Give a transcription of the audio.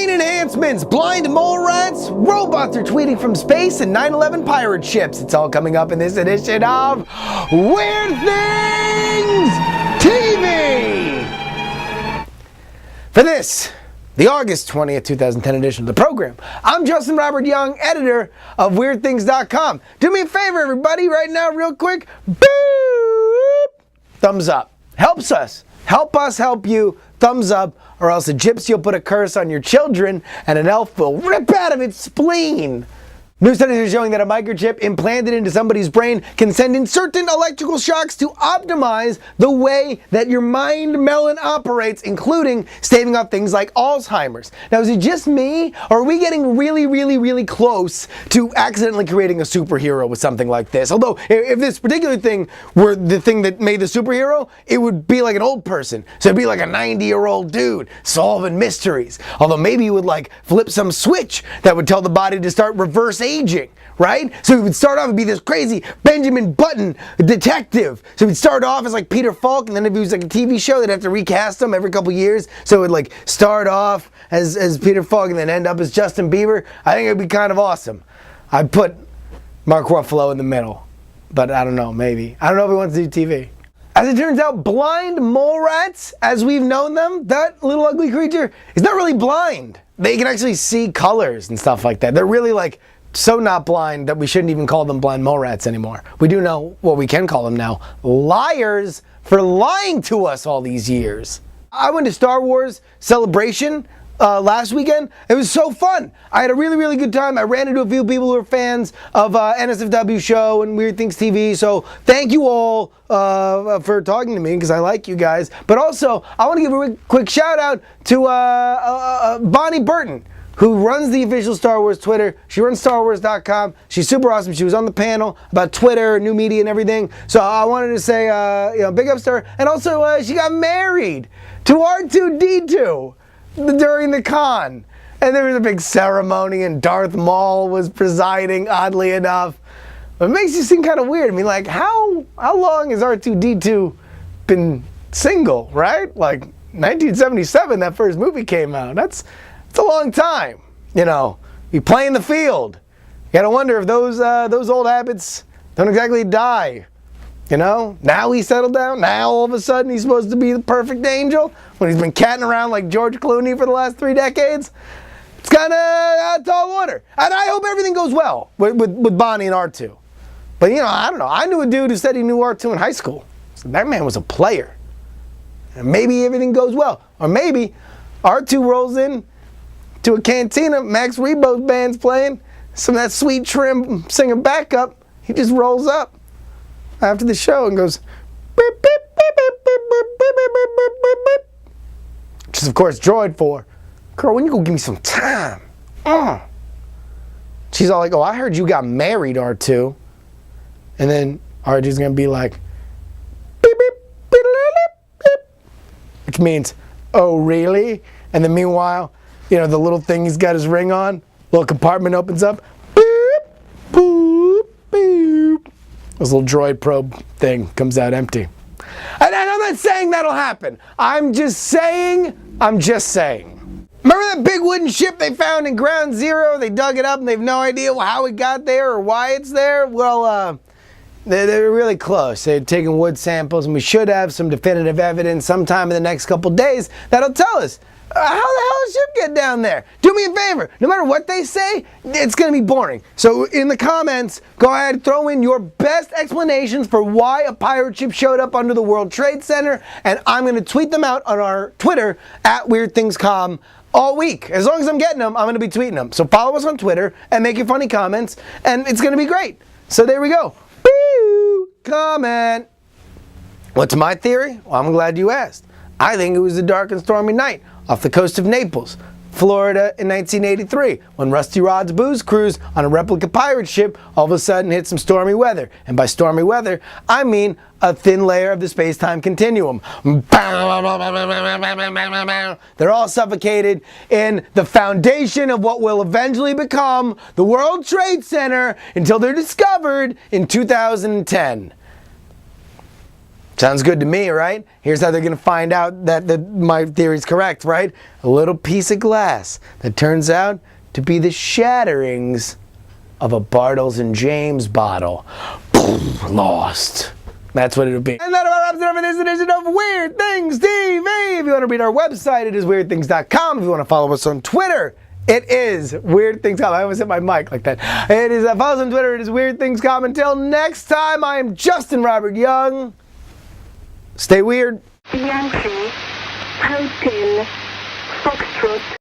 brain enhancements, blind mole rats, robots are tweeting from space, and 9/11 pirate ships. It's all coming up in this edition of Weird Things TV. For this, the August 20th, 2010 edition of the program, I'm Justin Robert Young, editor of WeirdThings.com. Do me a favor, everybody, right now, real quick. Boop! Thumbs up. Helps us. Help us help you. Thumbs up, or else a gypsy will put a curse on your children and an elf will rip out of its spleen. New studies are showing that a microchip implanted into somebody's brain can send in certain electrical shocks to optimize the way that your mind melon operates, including staving off things like Alzheimer's. Now, is it just me, or are we getting really close to accidentally creating a superhero with something like this? Although, if this particular thing were the thing that made the superhero, it would be like an old person. So it'd be like a 90-year-old dude solving mysteries. Although maybe you would like flip some switch that would tell the body to start reverse aging, right? So he would start off and be this crazy Benjamin Button detective. So he'd start off as like Peter Falk, and then if he was like a TV show, they'd have to recast him every couple years. So it would like start off as Peter Falk and then end up as Justin Bieber. I think it'd be kind of awesome. I'd put Mark Ruffalo in the middle, but I don't know, maybe. I don't know if he wants to do TV. As it turns out, blind mole rats, as we've known them, that little ugly creature, is not really blind. They can actually see colors and stuff like that. They're really like so not blind that we shouldn't even call them blind mole rats anymore. We do know what we can call them now. Liars for lying to us all these years. I went to Star Wars Celebration last weekend. It was so fun. I had a really good time. I ran into a few people who are fans of NSFW show and Weird Things TV. So thank you all for talking to me, because I like you guys. But also, I want to give a quick shout out to Bonnie Burton, who runs the official Star Wars Twitter. She runs StarWars.com. She's super awesome. She was on the panel about Twitter, new media, and everything. So I wanted to say, big ups to her. And also, she got married to R2-D2 during the con. And there was a big ceremony, and Darth Maul was presiding, oddly enough. It makes you seem kind of weird. I mean, like, how long has R2-D2 been single, right? Like, 1977, that first movie came out. It's a long time. You know, you play in the field. You gotta wonder if those old habits don't exactly die. You know, now he's settled down. Now all of a sudden he's supposed to be the perfect angel when he's been catting around like George Clooney for the last 3 decades. It's kind of tall order. And I hope everything goes well with Bonnie and R2. But you know, I don't know. I knew a dude who said he knew R2 in high school. So that man was a player. And maybe everything goes well. Or maybe R2 rolls in to a cantina, Max Rebo's band's playing, some of that sweet trim singing backup. He just rolls up after the show and goes, beep, beep, beep, beep, beep, beep, beep, beep, beep, beep, beep. Which is, of course, droid for, girl, when you go give me some time? She's all like, oh, I heard you got married, R2. And then R2's going to be like, beep, beep, beep, beep, beep, which means, oh, really? And then meanwhile, you know, the little thing he's got his ring on, little compartment opens up, boop, boop, boop. This little droid probe thing comes out empty. And I'm not saying that'll happen. I'm just saying. Remember that big wooden ship they found in Ground Zero? They dug it up and they have no idea how it got there or why it's there? Well, they're really close. They're taking wood samples, and we should have some definitive evidence sometime in the next couple days that'll tell us how the hell did the ship get down there? Do me a favor. No matter what they say, it's going to be boring. So in the comments, go ahead, throw in your best explanations for why a pirate ship showed up under the World Trade Center, and I'm going to tweet them out on our Twitter at WeirdThingsCom all week. As long as I'm getting them, I'm going to be tweeting them. So follow us on Twitter and make your funny comments, and it's going to be great. So there we go. Woo! Comment. What's my theory? Well, I'm glad you asked. I think it was a dark and stormy night off the coast of Naples, Florida in 1983, when Rusty Rod's booze cruise on a replica pirate ship all of a sudden hit some stormy weather. And by stormy weather, I mean a thin layer of the space-time continuum. They're all suffocated in the foundation of what will eventually become the World Trade Center until they're discovered in 2010. Sounds good to me, right? Here's how they're going to find out that my theory's correct, right? A little piece of glass that turns out to be the shatterings of a Bartles and James bottle. Lost. That's what it'll be. And that about wraps it up for this edition of Weird Things TV. If you want to read our website, it is weirdthings.com. If you want to follow us on Twitter, it is weirdthings.com. I almost hit my mic like that. It is, follow us on Twitter, it is weirdthings.com. Until next time, I am Justin Robert Young. Stay weird. Yankee, Hotel, Foxtrot.